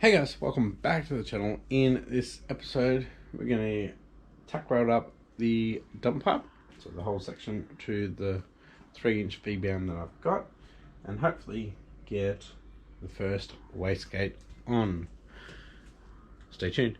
Hey guys, welcome back to the channel. In this episode, we're going to tack weld up the dump pipe, so the whole section, to the 3-inch V-band that I've got, and hopefully get the first wastegate on. Stay tuned.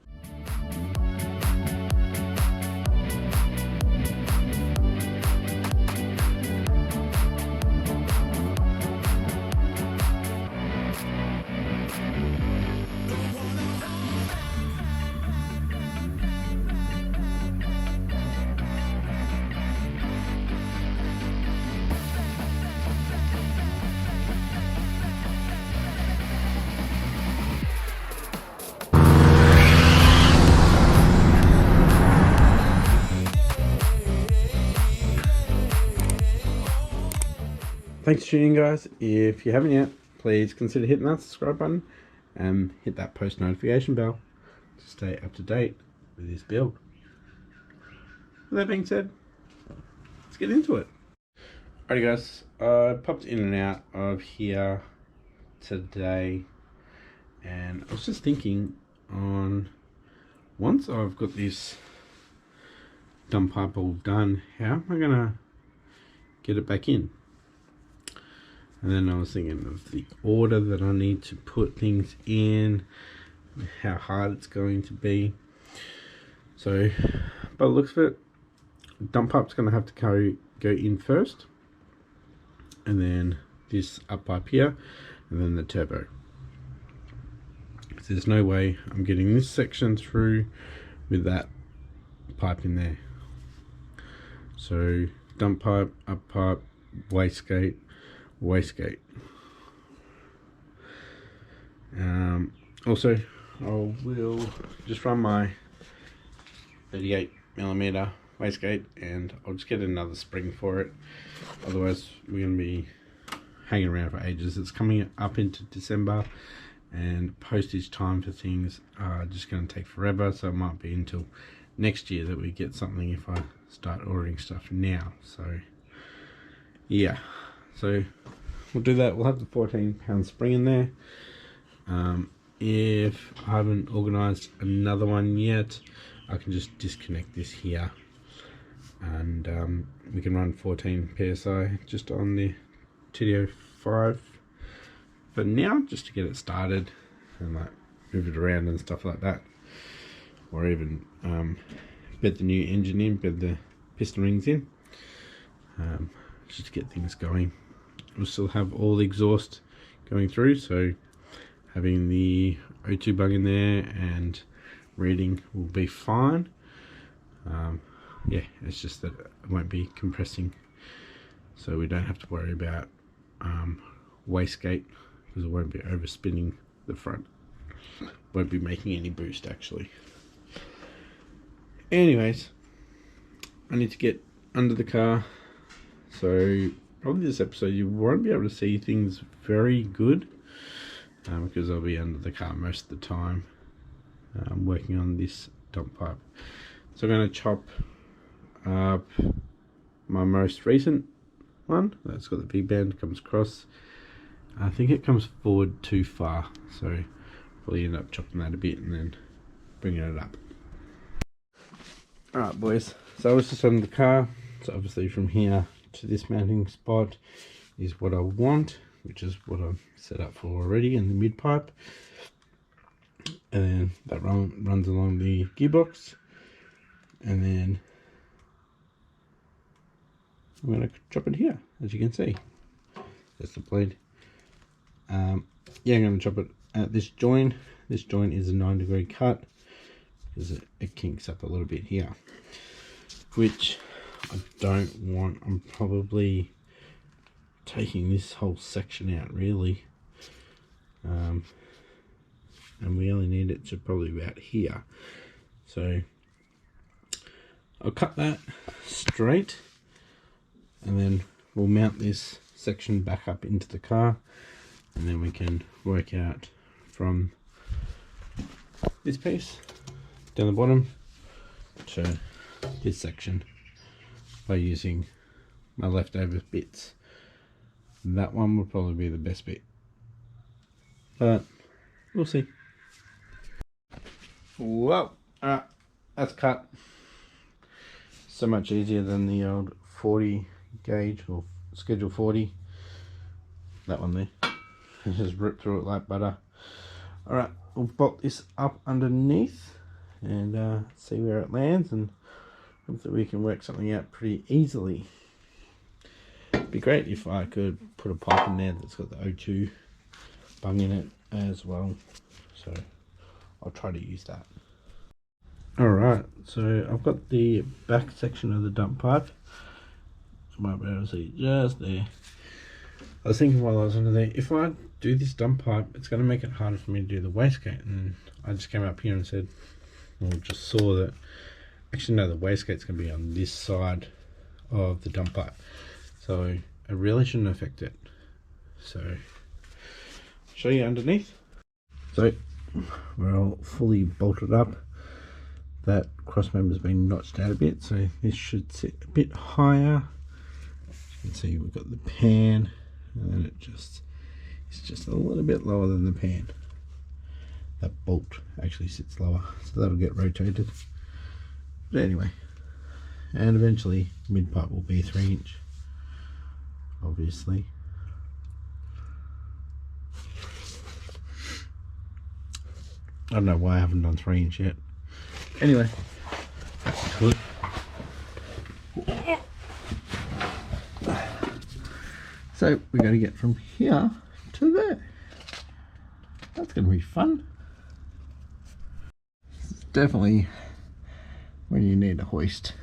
Thanks for tuning in, guys. If you haven't yet, please consider hitting that subscribe button and hit that post notification bell to stay up to date with this build. With that being said, let's get into it. Alrighty guys, I popped in and out of here today, and I was just thinking on, once I've got this dump pipe all done, how am I gonna get it back in? And then I was thinking of the order that I need to put things in, how hard it's going to be. So, by the looks of it, dump pipe's going to have to go in first, and then this up pipe here, and then the turbo. So there's no way I'm getting this section through with that pipe in there. So dump pipe, up pipe, wastegate. Also, I will just run my 38mm wastegate, and I'll just get another spring for it. Otherwise, we're going to be hanging around for ages. It's coming up into December, and postage time for things are just going to take forever. So it might be until next year that we get something if I start ordering stuff now. So yeah. So we'll do that. We'll have the 14-pound spring in there. If I haven't organised another one yet, I can just disconnect this here, and we can run 14 psi just on the TDO5 for now, just to get it started and like move it around and stuff like that, or even bed the new engine in, bed the piston rings in, just to get things going. We'll still have all the exhaust going through, so having the O2 bung in there and reading will be fine. Yeah, it's just that it won't be compressing, so we don't have to worry about wastegate, because it won't be overspinning the front. Won't be making any boost actually. Anyways, I need to get under the car, so probably this episode you won't be able to see things very good, because I'll be under the car most of the time working on this dump pipe. So I'm going to chop up my most recent one that's got the V-band, comes across. I think it comes forward too far, so probably end up chopping that a bit and then bringing it up. Alright boys, so I was just under the car, so obviously from here to this mounting spot is what I want, which is what I've set up for already in the mid pipe, and then that runs along the gearbox, and then I'm going to chop it here, as you can see. That's the blade. Yeah, I'm going to chop it at this joint. This joint is a 9-degree cut, because it kinks up a little bit here, which I don't want. I'm probably taking this whole section out really, and we only need it to probably about here, so I'll cut that straight, and then we'll mount this section back up into the car, and then we can work out from this piece down the bottom to this section by using my leftover bits. That one will probably be the best bit, but we'll see. Whoa! Alright, that's cut. So much easier than the old 40 gauge or schedule 40. That one there. Just rip through it like butter. Alright, we'll bolt this up underneath and see where it lands, and hope that we can work something out pretty easily. It'd be great if I could put a pipe in there that's got the O2 bung in it as well. So I'll try to use that. Alright, so I've got the back section of the dump pipe. You might be able to see just there. I was thinking while I was under there, if I do this dump pipe, it's going to make it harder for me to do the wastegate. And I just came up here and said, well, just saw that, actually no, the wastegate's going to be on this side of the dump pipe. So it really shouldn't affect it. So I'll show you underneath. So we're all fully bolted up. That cross member's been notched out a bit, so this should sit a bit higher. You can see we've got the pan, and then it's just a little bit lower than the pan. That bolt actually sits lower, so that'll get rotated. But anyway, and eventually mid pipe will be 3-inch, obviously. I don't know why I haven't done 3-inch yet. Anyway, back to it. So we're going to get from here to there. That's going to be fun. It's definitely when you need a hoist.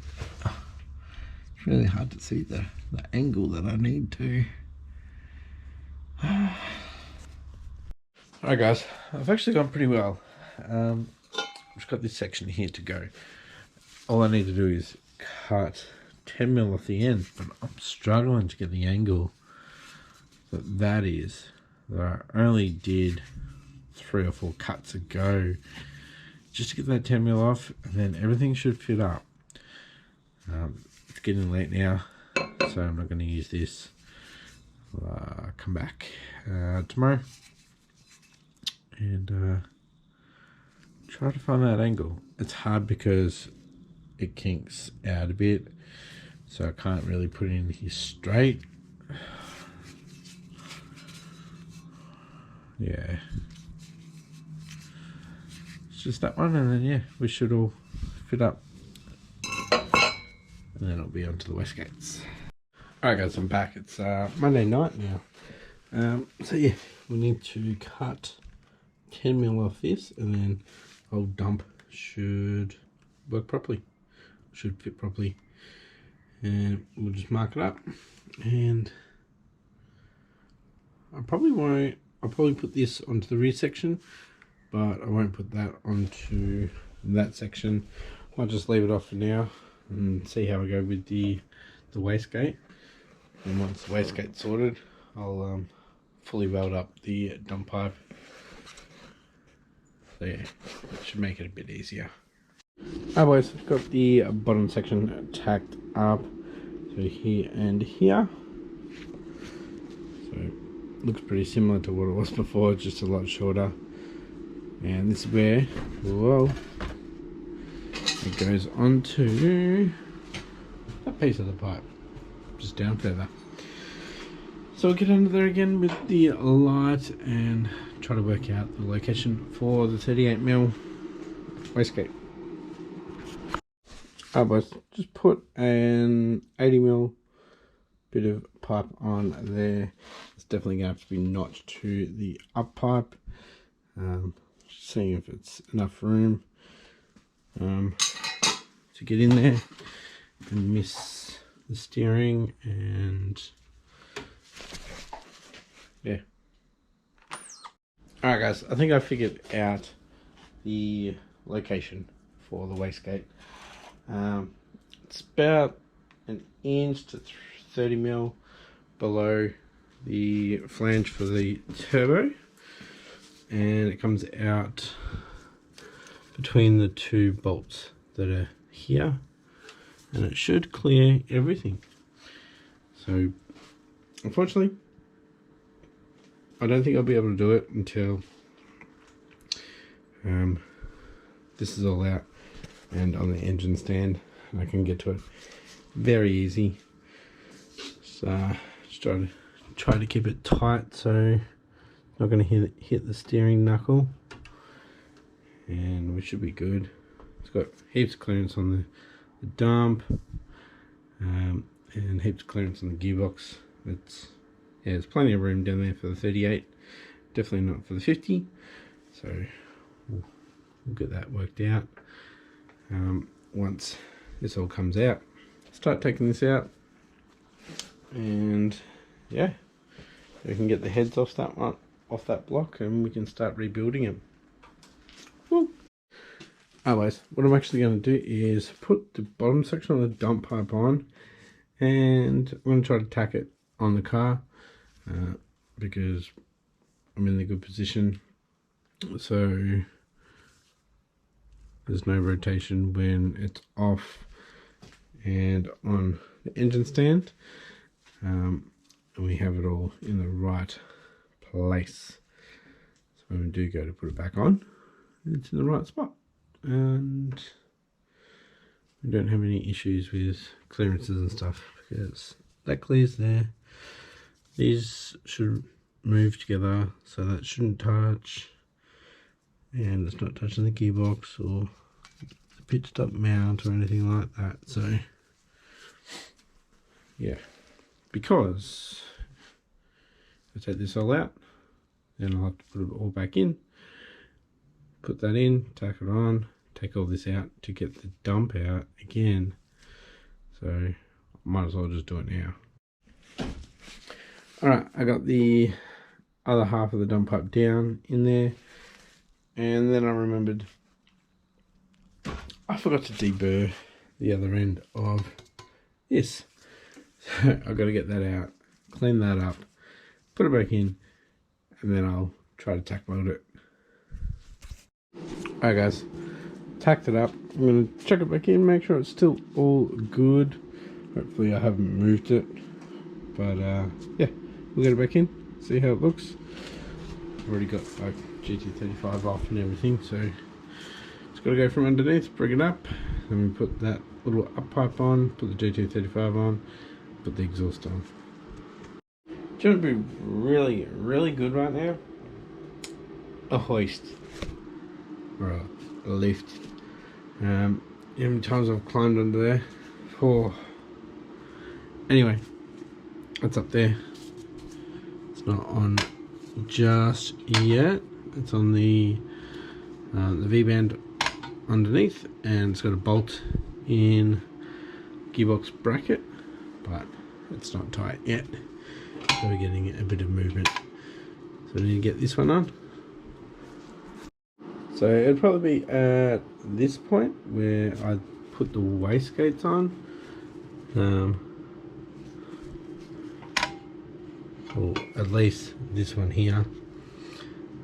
It's really hard to see the angle that I need to. Alright guys, I've actually gone pretty well. Just got this section here to go. All I need to do is cut 10mm off the end, but I'm struggling to get the angle that is. I only did 3 or 4 cuts ago just to get that 10mm off, and then everything should fit up. It's getting late now, so I'm not going to use this. I'll come back tomorrow and try to find that angle. It's hard because it kinks out a bit, so I can't really put it in here straight. Yeah, it's just that one, and then yeah, we should all fit up, and then it'll be onto the wastegates. Alright guys, I'm back. It's Monday night now. So yeah, we need to cut 10mm off this, and then our dump should work properly, should fit properly, and we'll just mark it up. And I'll probably put this onto the rear section, but I won't put that onto that section. I'll just leave it off for now and see how we go with the wastegate. And once the wastegate's sorted, I'll fully weld up the dump pipe. So yeah, that should make it a bit easier. Alright boys, I've got the bottom section tacked up, so here and here. So looks pretty similar to what it was before, just a lot shorter. And this is where, whoa, it goes onto that piece of the pipe, just down further. So we'll get under there again with the light and try to work out the location for the 38mm wastegate. Alright boys, just put an 80mm bit of pipe on there. It's definitely going to have to be notched to the up pipe. Just seeing if it's enough room to get in there and miss the steering, and yeah. Alright guys, I think I figured out the location for the wastegate. It's about 1 inch to 30mm below the flange for the turbo, and it comes out between the 2 bolts that are here, and it should clear everything. So unfortunately I don't think I'll be able to do it until this is all out and on the engine stand, and I can get to it very easy. So just try to keep it tight so it's not going to hit the steering knuckle, and we should be good. It's got heaps of clearance on the dump, and heaps of clearance on the gearbox. There's plenty of room down there for the 38, definitely not for the 50, so we'll get that worked out. Once this all comes out, start taking this out, and yeah, we can get the heads off that block, and we can start rebuilding them. Woo. Otherwise, what I'm actually going to do is put the bottom section of the dump pipe on, and I'm going to try to tack it on the car because I'm in a good position, so there's no rotation when it's off and on the engine stand, and we have it all in the right place. So when we do go to put it back on, it's in the right spot, and we don't have any issues with clearances and stuff because that clears there. These should move together, so that shouldn't touch, and it's not touching the gearbox or the pit stop mount or anything like that. So yeah, because if I take this all out, then I'll have to put it all back in, put that in, tack it on, take all this out to get the dump out again. So I might as well just do it now. Alright, I got the other half of the dump pipe down in there, and then I remembered I forgot to deburr the other end of this. So I've got to get that out, clean that up, put it back in, and then I'll try to tack weld it. Alright guys, tacked it up. I'm going to check it back in, make sure it's still all good. Hopefully I haven't moved it, but yeah, we'll get it back in, see how it looks. I've already got like GT35 off and everything, so it's got to go from underneath, bring it up, then we put that little up pipe on, put the GT35 on, put the exhaust on. Do you know what would be really, really good right now? A hoist or a lift. How many times I've climbed under there? Oh. Anyway, that's up there. It's not on just yet. It's on the V-band underneath, and it's got a bolt in gearbox bracket, but it's not tight yet. So we're getting a bit of movement. So we need to get this one on. So it'd probably be at this point where I put the wastegates on. Or at least this one here.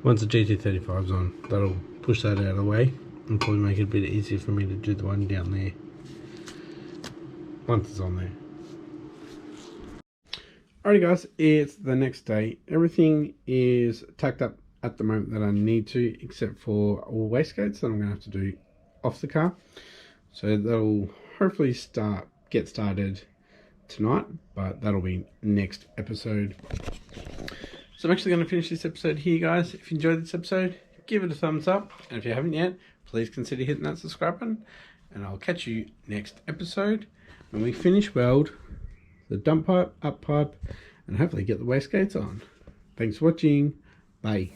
Once the GT35's on, that'll push that out of the way and probably make it a bit easier for me to do the one down there once it's on there. Alrighty guys, it's the next day. Everything is tacked up at the moment that I need to, except for all wastegates that I'm going to have to do off the car. So that'll hopefully get started tonight, but that'll be next episode. So I'm actually going to finish this episode here guys. If you enjoyed this episode, give it a thumbs up, and if you haven't yet, please consider hitting that subscribe button, and I'll catch you next episode when we finish weld the dump pipe, up pipe, and hopefully get the wastegates on. Thanks for watching. Bye.